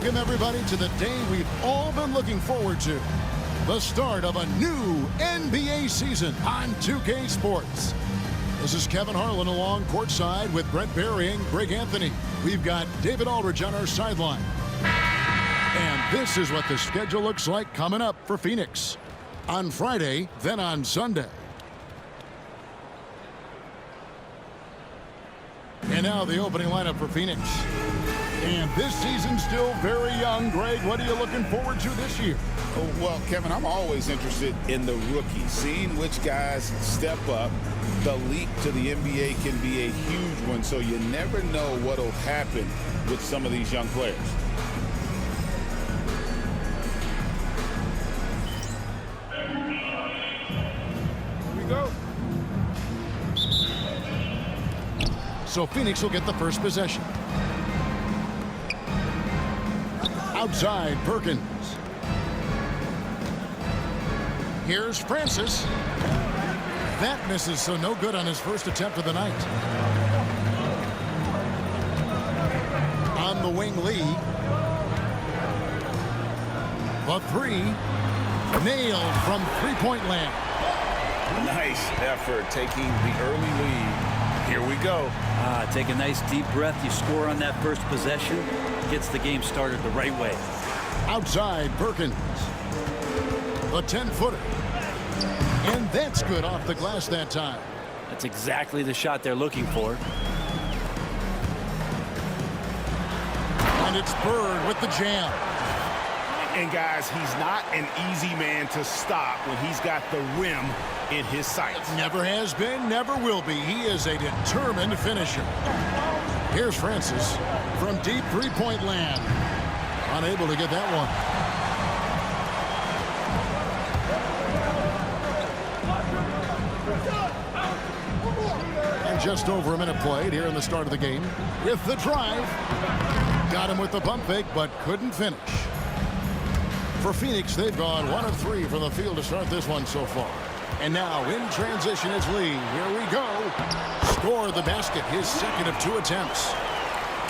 Welcome, everybody, to the day we've all been looking forward to. The start of a new NBA season on 2K Sports. This is Kevin Harlan along courtside with Brent Barry and Greg Anthony. We've got David Aldridge on our sideline. And this is what the schedule looks like coming up for Phoenix. On Friday, then on Sunday. And now the opening lineup for Phoenix. And this season's still very young. Greg, what are you looking forward to this year? Well, Kevin, I'm always interested in the rookies, seeing which guys step up. The leap to the NBA can be a huge one, so you never know what will happen with some of these young players. Here we go. So Phoenix will get the first possession. Outside, Perkins. Here's Francis. That misses, so no good on his first attempt of the night. On the wing, Lee. The three. Nailed from three-point land. Nice effort taking the early lead. Here we go. Take a nice deep breath. You score on that first possession. Gets the game started the right way. Outside, Perkins. A 10-footer. And that's good off the glass that time. That's exactly the shot they're looking for. And it's Bird with the jam. And guys, he's not an easy man to stop when he's got the rim in his sights. Never has been, never will be. He is a determined finisher. Here's Francis from deep three-point land. Unable to get that one. And just over a minute played here in the start of the game. With the drive. Got him with the pump fake, but couldn't finish. For Phoenix, they've gone 1 of 3 from the field to start this one so far. And now in transition is Lee. Here we go. Score the basket, his second of 2 attempts.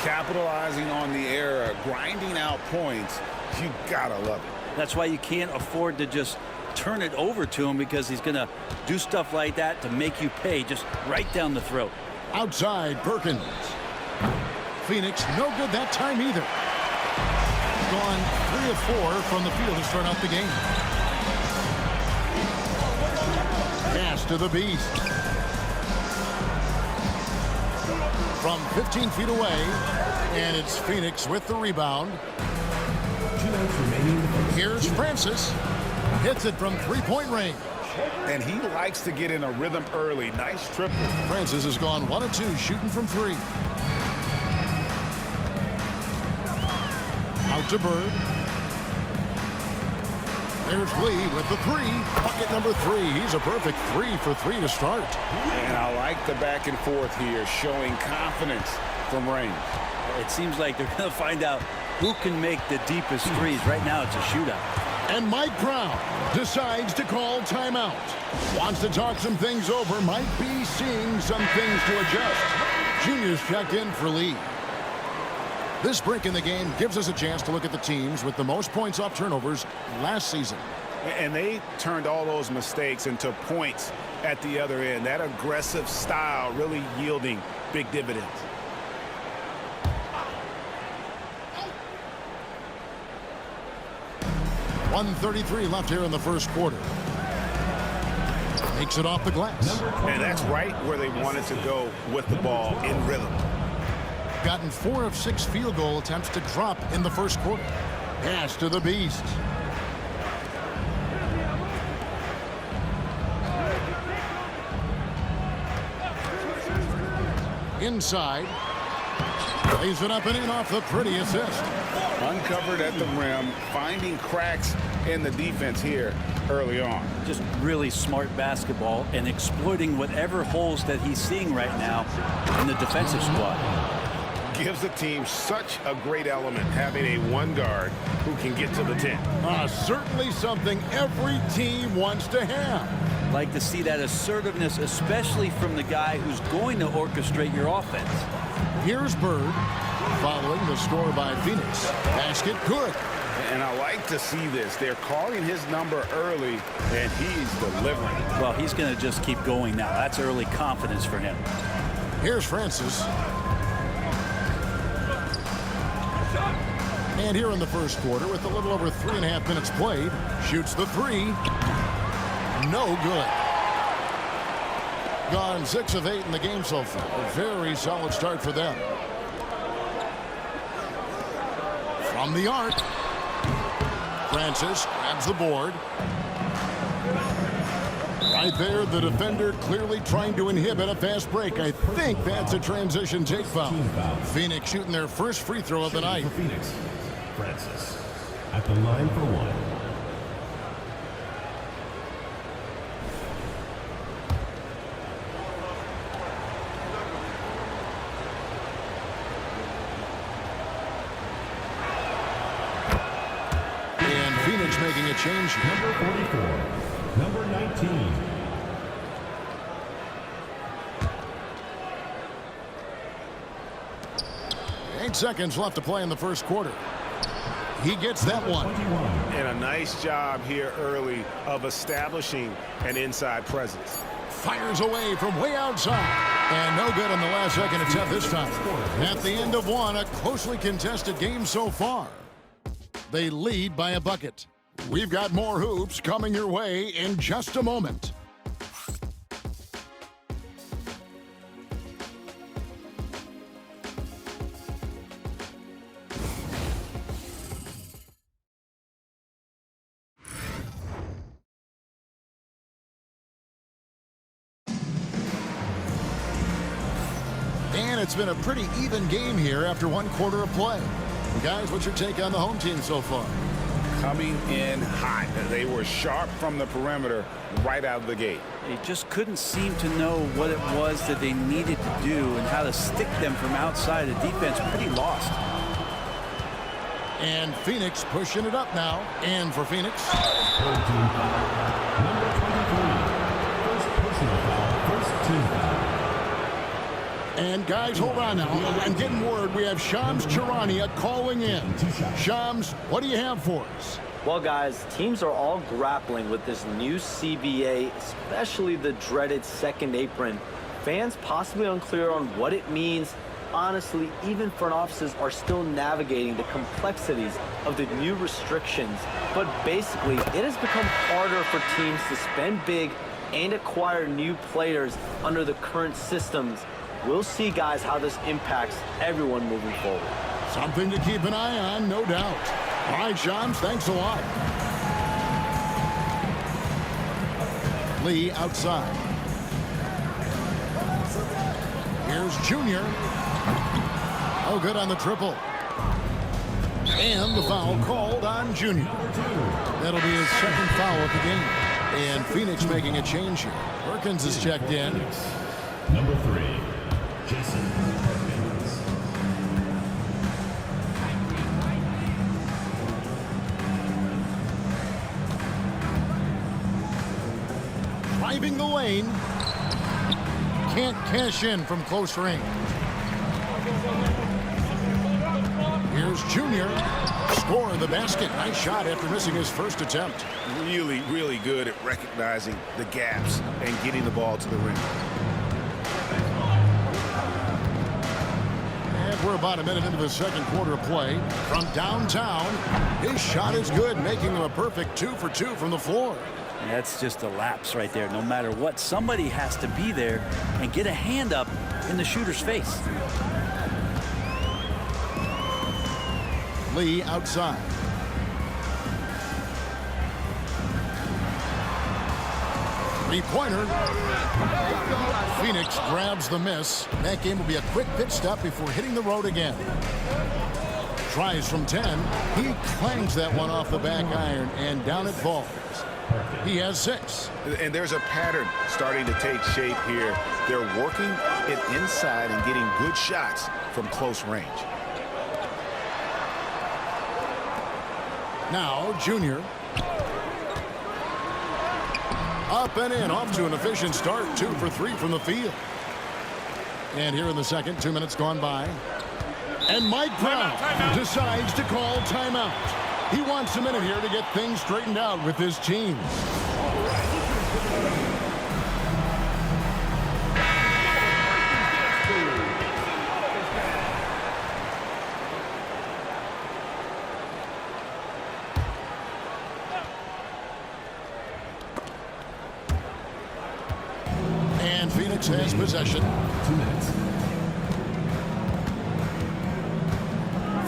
Capitalizing on the error, grinding out points. You gotta love it. That's why you can't afford to just turn it over to him, because he's going to do stuff like that to make you pay just right down the throat. Outside, Perkins. Phoenix, no good that time either. Gone 3 of 4 from the field to start out the game. Pass to the Beast. From 15 feet away, and it's Phoenix with the rebound. Here's Francis. Hits it from three-point range. And he likes to get in a rhythm early. Nice triple. Francis has gone 1 of 2 shooting from 3. Out to Bird. There's Lee with the 3. Bucket number 3. He's a perfect 3 for 3 to start. And I like the back and forth here, showing confidence from range. It seems like they're going to find out who can make the deepest threes. Right now, it's a shootout. And Mike Brown decides to call timeout. Wants to talk some things over. Might be seeing some things to adjust. Juniors check in for Lee. This break in the game gives us a chance to look at the teams with the most points off turnovers last season. And they turned all those mistakes into points at the other end. That aggressive style really yielding big dividends. .133 left here in the first quarter. Makes it off the glass. And that's right where they wanted to go with the ball in rhythm. Gotten 4 of 6 field goal attempts to drop in the first quarter. Pass to the Beast. Inside. Lays it up and in off the pretty assist. Uncovered at the rim, finding cracks in the defense here early on. Just really smart basketball and exploiting whatever holes that he's seeing right now in the defensive squad. Gives the team such a great element having a one guard who can get to the 10. Certainly something every team wants to have. Like to see that assertiveness, especially from the guy who's going to orchestrate your offense. Here's Bird. following the score by Phoenix. Basket good. And I like to see this. They're calling his number early, and he's delivering. Well, he's going to just keep going now. That's early confidence for him. Here's Francis. And here in the first quarter, with a little over 3.5 minutes played, shoots the three. No good. Gone 6 of 8 in the game so far. A very solid start for them. From the arc, Francis grabs the board. Right there, the defender clearly trying to inhibit a fast break. I think that's a transition take foul. Phoenix shooting their first free throw of the night. Phoenix, Francis at the line for one. And Phoenix making a change here. Number 44, number 19. 8 seconds left to play in the first quarter. He gets that one. And a nice job here early of establishing an inside presence. Fires away from way outside. And no good on the last second attempt this time. At the end of one, a closely contested game so far. They lead by a bucket. We've got more hoops coming your way in just a moment. And it's been a pretty even game here after 1 quarter of play. Guys, what's your take on the home team so far? Coming in hot. They were sharp from the perimeter right out of the gate. They just couldn't seem to know what it was that they needed to do and how to stick them from outside. The defense pretty lost. And Phoenix pushing it up now. And for Phoenix. Number 23, first personal foul, first team foul. And guys, hold on now. I'm getting word we have Shams Charania calling in. Shams, what do you have for us? Well, guys, teams are all grappling with this new CBA, especially the dreaded second apron. Fans possibly unclear on what it means. Honestly, even front offices are still navigating the complexities of the new restrictions. But basically, it has become harder for teams to spend big and acquire new players under the current systems. We'll see, guys, how this impacts everyone moving forward. Something to keep an eye on, no doubt. All right, Shams, thanks a lot. Lee outside. Here's Junior. Oh, good on the triple. And the foul called on Junior. That'll be his second foul of the game. And Phoenix making a change here. Perkins is checked in. Number 3, Jason Perkins. Driving the lane. Can't cash in from close range. Here's Junior. Score the basket. Nice shot after missing his first attempt. Really, really good at recognizing the gaps and getting the ball to the rim. And we're about a minute into the second quarter of play. From downtown, his shot is good, making him a perfect 2 for 2 from the floor. And that's just a lapse right there. No matter what, somebody has to be there and get a hand up in the shooter's face. Lee outside. Three-pointer. Phoenix grabs the miss. That game will be a quick pit stop before hitting the road again. Tries from 10. He clangs that one off the back iron, and down it falls. He has 6. And there's a pattern starting to take shape here. They're working it inside and getting good shots from close range. Now, Junior. Up and in, off to an efficient start. 2 for 3 from the field. And here in the second, 2 minutes gone by. And Mike Brown decides to call timeout. He wants a minute here to get things straightened out with his team. And Phoenix has possession. 2 minutes.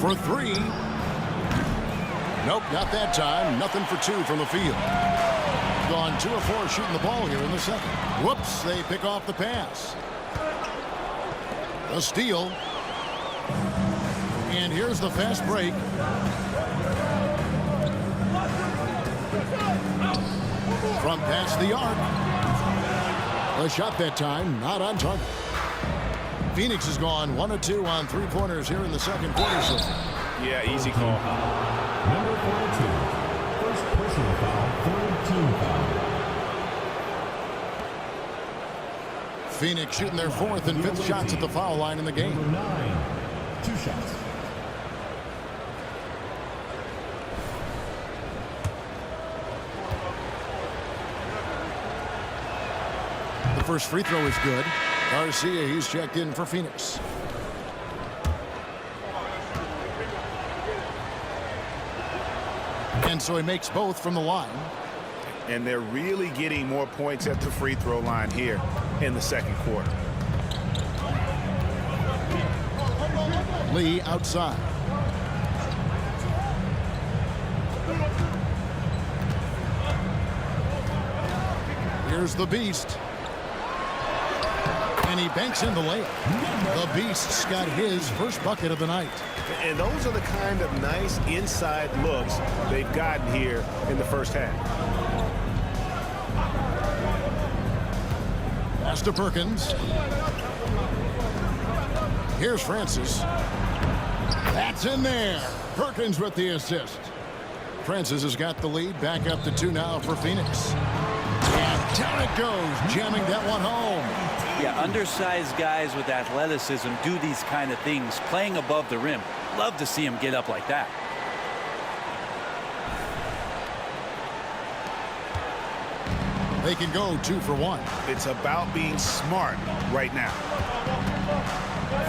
For 3. Nope, not that time. Nothing for 2 from the field. Gone 2 of 4 shooting the ball here in the second. Whoops, they pick off the pass. A steal. And here's the fast break. From past the arc. A shot that time, not on target. Phoenix has gone 1 of 2 on 3-pointers here in the second quarter. So. Yeah, easy call. Number 42. First personal foul, third team foul. Phoenix shooting their 4th and 5th shots at the foul line in the game. Number 9. 2 shots. The first free throw is good. Garcia, he's checked in for Phoenix. And so he makes both from the line. And they're really getting more points at the free throw line here in the second quarter. Lee outside. Here's the Beast. And he banks in the layup. The Beast's got his first bucket of the night. And those are the kind of nice inside looks they've gotten here in the first half. Pass to Perkins. Here's Francis. That's in there. Perkins with the assist. Francis has got the lead. Back up to 2 now for Phoenix. And down it goes, jamming that one home. Yeah, undersized guys with athleticism do these kind of things, playing above the rim. Love to see him get up like that. They can go 2 for 1. It's about being smart right now.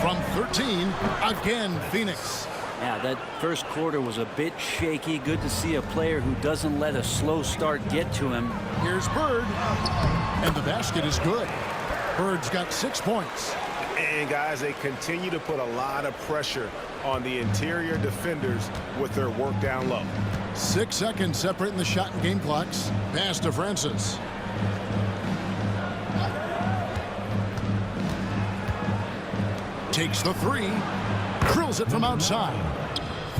From 13, again, Phoenix. Yeah, that first quarter was a bit shaky. Good to see a player who doesn't let a slow start get to him. Here's Bird. And the basket is good. Bird's got 6 points. And guys, they continue to put a lot of pressure on the interior defenders with their work down low. 6 seconds separating the shot and game clocks. Pass to Francis. Takes the 3. Drills it from outside.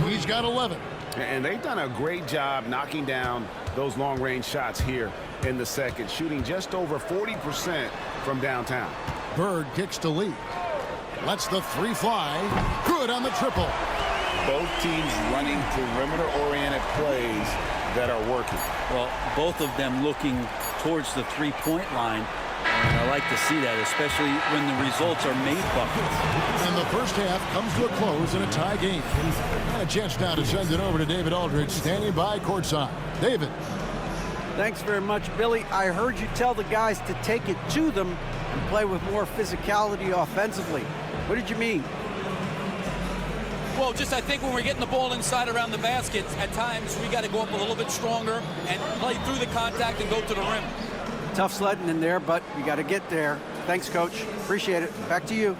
He's got 11. And they've done a great job knocking down those long-range shots here in the second, shooting just over 40% from downtown. Bird kicks to Lee. Lets the 3 fly. Good on the triple. Both teams running perimeter-oriented plays that are working. Well, both of them looking towards the three-point line. And I like to see that, especially when the results are made buckets. And the first half comes to a close in a tie game. And a chance now to send it over to David Aldridge, standing by courtside. David. Thanks very much, Billy. I heard you tell the guys to take it to them and play with more physicality offensively. What did you mean? Well, just I think when we're getting the ball inside around the basket, at times we got to go up a little bit stronger and play through the contact and go to the rim. Tough sledding in there, but we got to get there. Thanks, Coach. Appreciate it. Back to you.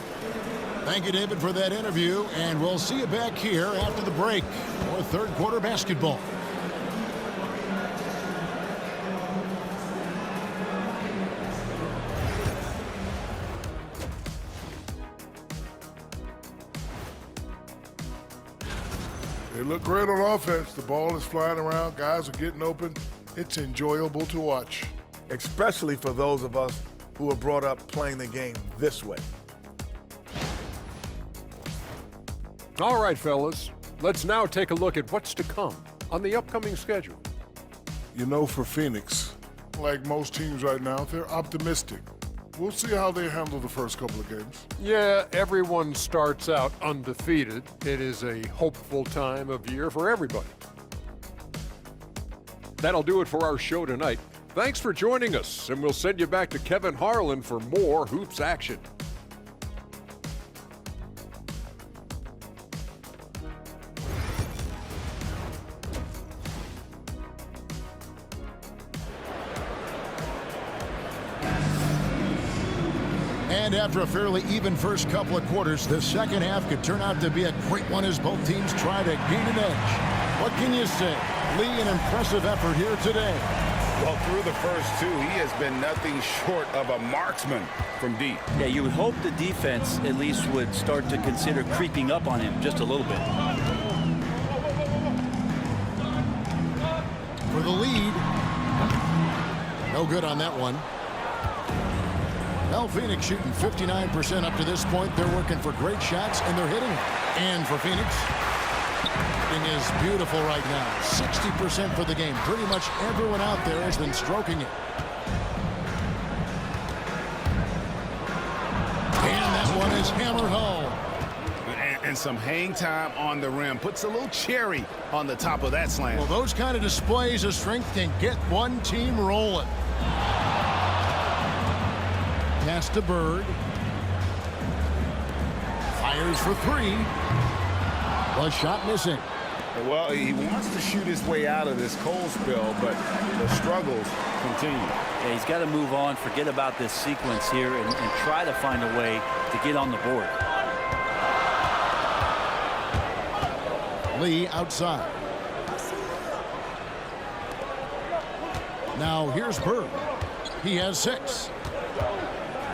Thank you, David, for that interview, and we'll see you back here after the break for third quarter basketball. They look great on offense. The ball is flying around. Guys are getting open. It's enjoyable to watch. Especially for those of us who were brought up playing the game this way. All right, fellas. Let's now take a look at what's to come on the upcoming schedule. You know, for Phoenix, like most teams right now, they're optimistic. We'll see how they handle the first couple of games. Yeah, everyone starts out undefeated. It is a hopeful time of year for everybody. That'll do it for our show tonight. Thanks for joining us, and we'll send you back to Kevin Harlan for more hoops action. And after a fairly even first couple of quarters, the second half could turn out to be a great one as both teams try to gain an edge. What can you say? Lee, an impressive effort here today. Well, through the first two, he has been nothing short of a marksman from deep. Yeah, you would hope the defense at least would start to consider creeping up on him just a little bit. For the lead. No good on that one. Well, Phoenix shooting 59% up to this point. They're working for great shots, and they're hitting. And for Phoenix, shooting is beautiful right now. 60% for the game. Pretty much everyone out there has been stroking it. And that one is hammered home. And some hang time on the rim. Puts a little cherry on the top of that slam. Well, those kind of displays of strength can get one team rolling. Pass to Bird. Fires for three. The shot missing. Well, he wants to shoot his way out of this cold spill, but the struggles continue. Yeah, he's got to move on, forget about this sequence here, and try to find a way to get on the board. Lee outside. Now here's Bird. He has 6.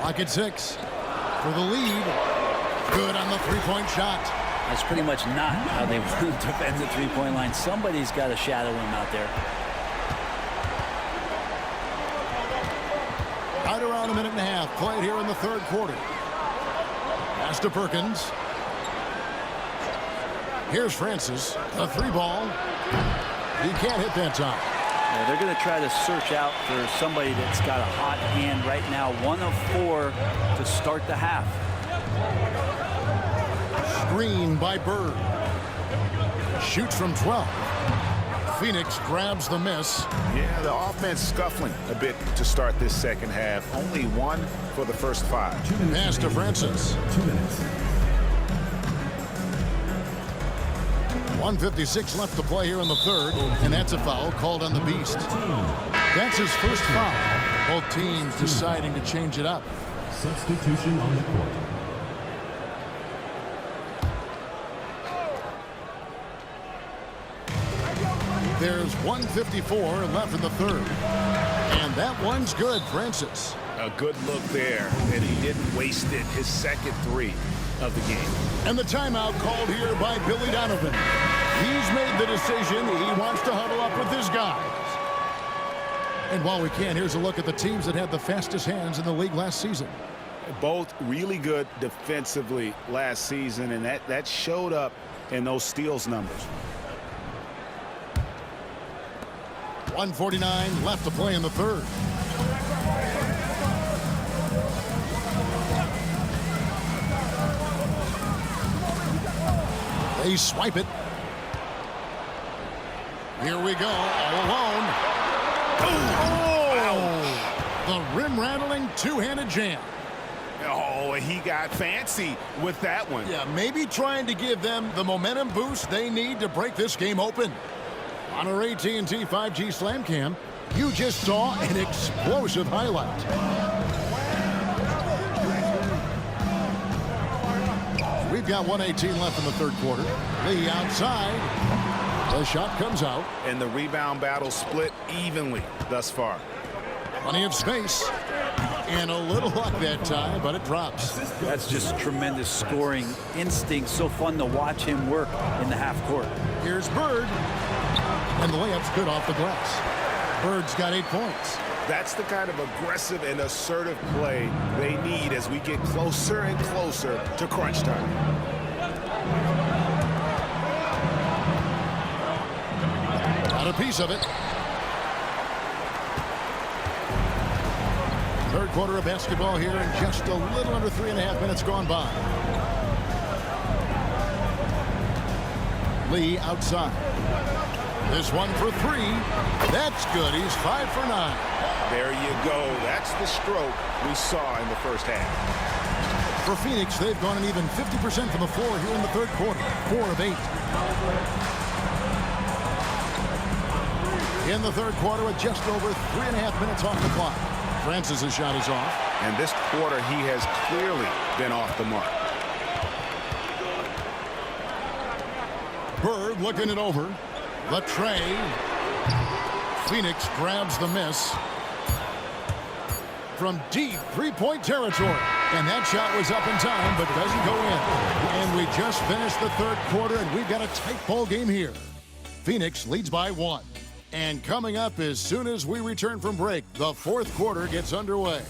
Lock at 6 for the lead. Good on the three-point shot. That's pretty much not how they want to defend the three-point line. Somebody's got to shadow him out there. Right around a minute and a half played here in the third quarter. Pass to Perkins. Here's Francis. The three ball. He can't hit that time. Yeah, they're going to try to search out for somebody that's got a hot hand right now. 1 of 4 to start the half. Screen by Bird. Shoots from 12. Phoenix grabs the miss. Yeah, the offense scuffling a bit to start this second half. Only 1 for the first 5. Pass to Francis. 2 minutes. 1:56 left to play here in the third, and that's a foul called on the Beast. That's his first foul. Both teams deciding to change it up. Substitution on the court. There's 1:54 left in the third. And that one's good, Francis. A good look there, and he didn't waste it. His second 3 of the game. And the timeout called here by Billy Donovan. He's made the decision. He wants to huddle up with his guys. And while we can, here's a look at the teams that had the fastest hands in the league last season. Both really good defensively last season, and that showed up in those steals numbers. 1:49 left to play in the third. They swipe it. Here we go, all alone. Oh! The rim-rattling two-handed jam. Oh, he got fancy with that one. Yeah, maybe trying to give them the momentum boost they need to break this game open. On our AT&T 5G Slam Cam, you just saw an explosive highlight. We've got 1:18 left in the third quarter. Lee outside. The shot comes out. And the rebound battle split evenly thus far. Plenty of space. And a little luck that time, but it drops. That's just tremendous scoring instinct. So fun to watch him work in the half court. Here's Bird. And the layup's good off the glass. Bird's got 8 points. That's the kind of aggressive and assertive play they need as we get closer and closer to crunch time. Got a piece of it. 13 quarter of basketball here in just a little under 3.5 minutes gone by. Lee outside. This one for three. That's good. He's 5 for 9. There you go. That's the stroke we saw in the first half. For Phoenix, they've gone an even 50% from the floor here in the third quarter. 4 of 8. In the third quarter with just over 3.5 minutes off the clock. Francis' shot is off. And this quarter, he has clearly been off the mark. Bird looking it over. The tray. Phoenix grabs the miss from deep three-point territory. And that shot was up in time, but doesn't go in. And we just finished the third quarter, and we've got a tight ball game here. Phoenix leads by 1. And coming up as soon as we return from break, the fourth quarter gets underway.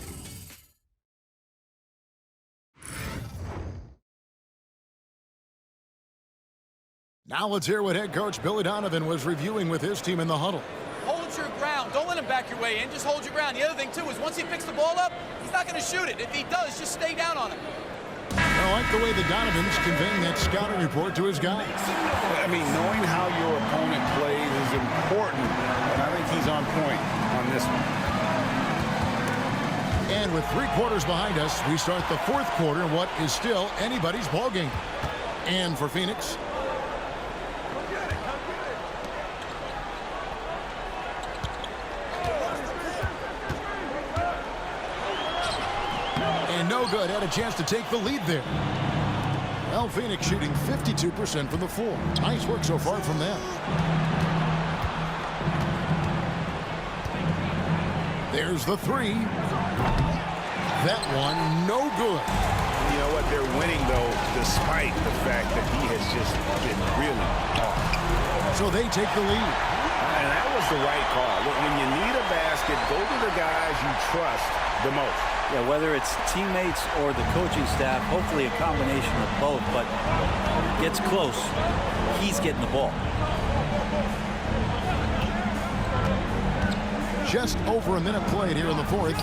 Now let's hear what head coach Billy Donovan was reviewing with his team in the huddle. Hold your ground. Don't let him back your way in. Just hold your ground. The other thing, too, is once he picks the ball up, he's not going to shoot it. If he does, just stay down on him. I like the way the Donovan's conveying that scouting report to his guys. I mean, knowing how your opponent plays is important, and I think he's on point on this one. And with 3 quarters behind us, we start the fourth quarter in what is still anybody's ball game. And for Phoenix, and no good. Had a chance to take the lead there. Well, Phoenix shooting 52% from the floor. Nice work so far from them. There's the three. That one, no good. You know what? They're winning, though, despite the fact that he has just been really off. So they take the lead. And that was the right call. When you need a basket, go to the guys you trust the most. Yeah, whether it's teammates or the coaching staff, hopefully a combination of both, but gets close, he's getting the ball. Just over a minute played here in the fourth.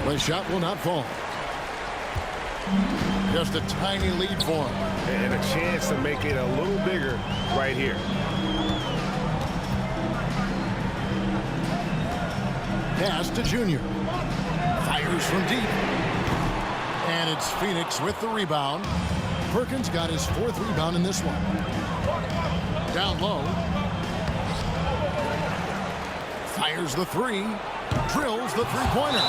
The shot will not fall. Just a tiny lead for him. And a chance to make it a little bigger right here. Pass to Junior. Fires from deep. And it's Phoenix with the rebound. Perkins got his 4th rebound in this one. Down low. Fires the three. Drills the three-pointer.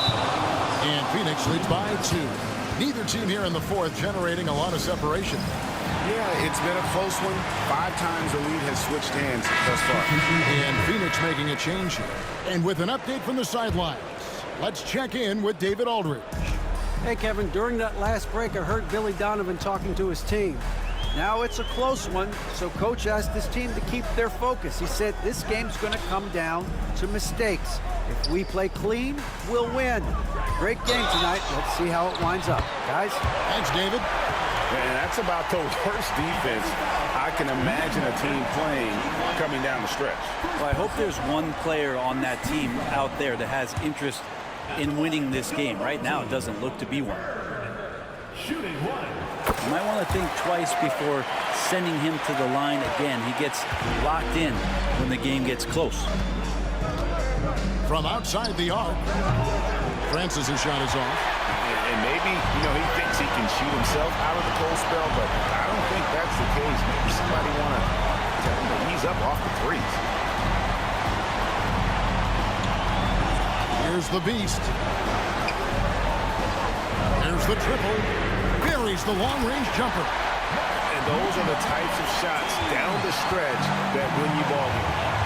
And Phoenix leads by 2. Neither team here in the fourth generating a lot of separation. Yeah, it's been a close one. 5 times the lead has switched hands thus far. And Phoenix making a change here. And with an update from the sidelines, let's check in with David Aldridge. Hey, Kevin, during that last break, I heard Billy Donovan talking to his team. Now it's a close one, so Coach asked his team to keep their focus. He said this game's going to come down to mistakes. If we play clean, we'll win. Great game tonight. Let's see how it winds up. Guys? Thanks, David. And that's about the worst defense I can imagine a team playing coming down the stretch. Well, I hope there's one player on that team out there that has interest in winning this game. Right now, it doesn't look to be one. Shooting one. You might want to think twice before sending him to the line again. He gets locked in when the game gets close. From outside the arc, Francis' shot is off. And maybe, he thinks he can shoot himself out of the cold spell, but I don't think that's the case. Maybe somebody want to tell him that he's up off the threes. Here's the beast. There's the triple. Buries the long-range jumper. And those are the types of shots down the stretch that win you ball games.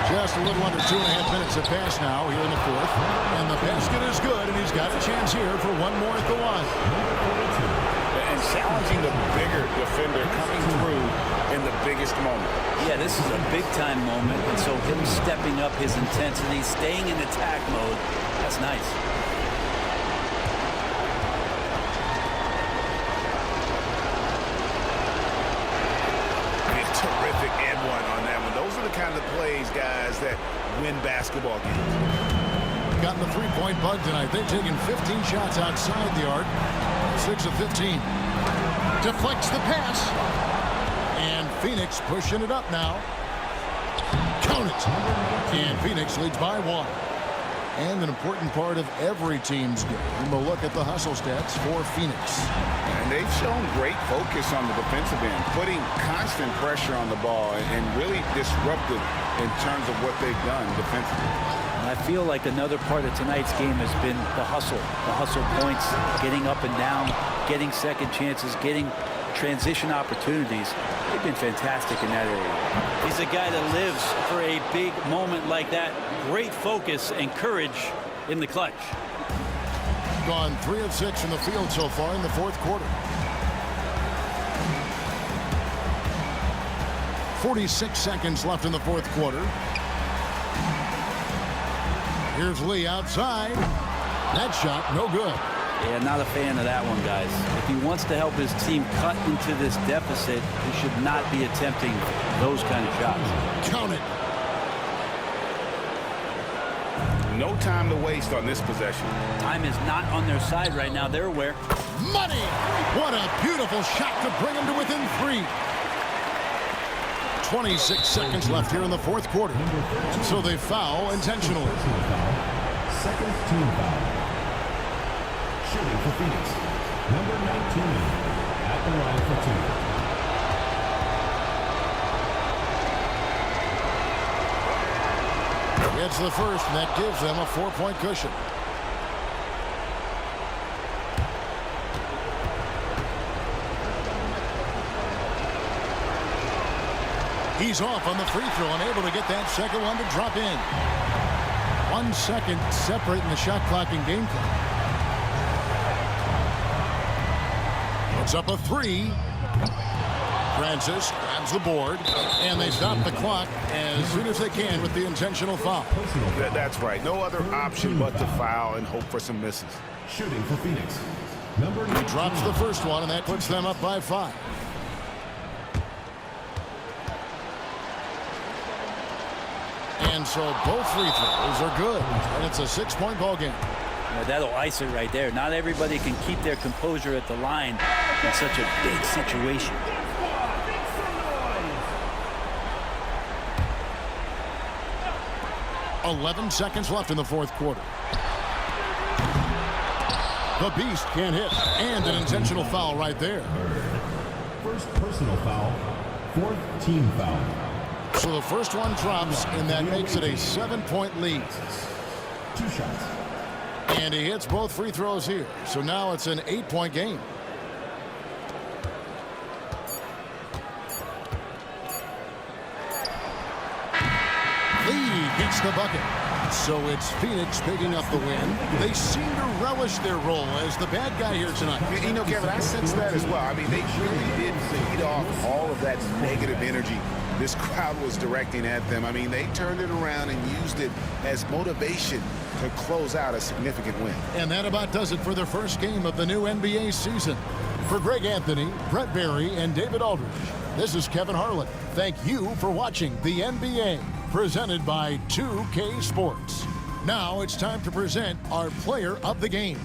Just a little under 2.5 minutes have passed now here in the fourth. And the basket is good, and he's got a chance here for one more at the line. And challenging the bigger defender coming through in the biggest moment. Yeah, this is a big-time moment, and so him stepping up his intensity, staying in attack mode, that's nice. Terrific and one on that one. Those are the kind of plays, guys, that win basketball games. Gotten the three-point bug tonight. They've taken 15 shots outside the arc. 6 of 15. Deflects the pass. And Phoenix pushing it up now. Count it. And Phoenix leads by 1. And an important part of every team's game, we'll look at the hustle stats for Phoenix. And they've shown great focus on the defensive end, putting constant pressure on the ball and really disruptive in terms of what they've done defensively. I feel like another part of tonight's game has been the hustle points, getting up and down, getting second chances, getting transition opportunities. They've been fantastic in that area. He's a guy that lives for a big moment like that. Great focus and courage in the clutch. Gone 3 of 6 from the field so far in the fourth quarter. 46 seconds left in the fourth quarter. Here's Lee outside. That shot, no good. Yeah, not a fan of that one, guys. If he wants to help his team cut into this deficit, he should not be attempting those kind of shots. Count it. No time to waste on this possession. Time is not on their side right now. They're aware. Money! What a beautiful shot to bring them to within 3. 26 seconds left here in the fourth quarter. So they foul intentionally. Second team foul. Shooting for Phoenix. Number 19 at the line for 2. It's the first, and that gives them a 4-point cushion. He's off on the free throw, unable to get that second one to drop in. 1 second separating the shot clock and game clock. Puts up a 3. Francis grabs the board, and they stop the clock as soon as they can with the intentional foul. That's right. No other option but to foul and hope for some misses. Shooting for Phoenix. Number 19. He drops the first one, and that puts them up by 5. And so both free throws are good, and it's a 6-point ball game. Yeah, that'll ice it right there. Not everybody can keep their composure at the line in such a big situation. .11 seconds left in the fourth quarter. The Beast can't hit, and an intentional foul right there. First personal foul, fourth team foul. So the first one drops, and that makes it a 7-point lead. 2 shots. And he hits both free throws here. So now it's an 8-point game. Lee beats the bucket. So it's Phoenix picking up the win. They seem to relish their role as the bad guy here tonight. You know, Kevin, I sense that as well. I mean, they really did feed off all of that negative energy this crowd was directing at them. I mean, they turned it around and used it as motivation to close out a significant win. And that about does it for the first game of the new NBA season. For Greg Anthony, Brett Barry, and David Aldridge, this is Kevin Harlan. Thank you for watching the NBA, presented by 2K Sports. Now it's time to present our player of the game.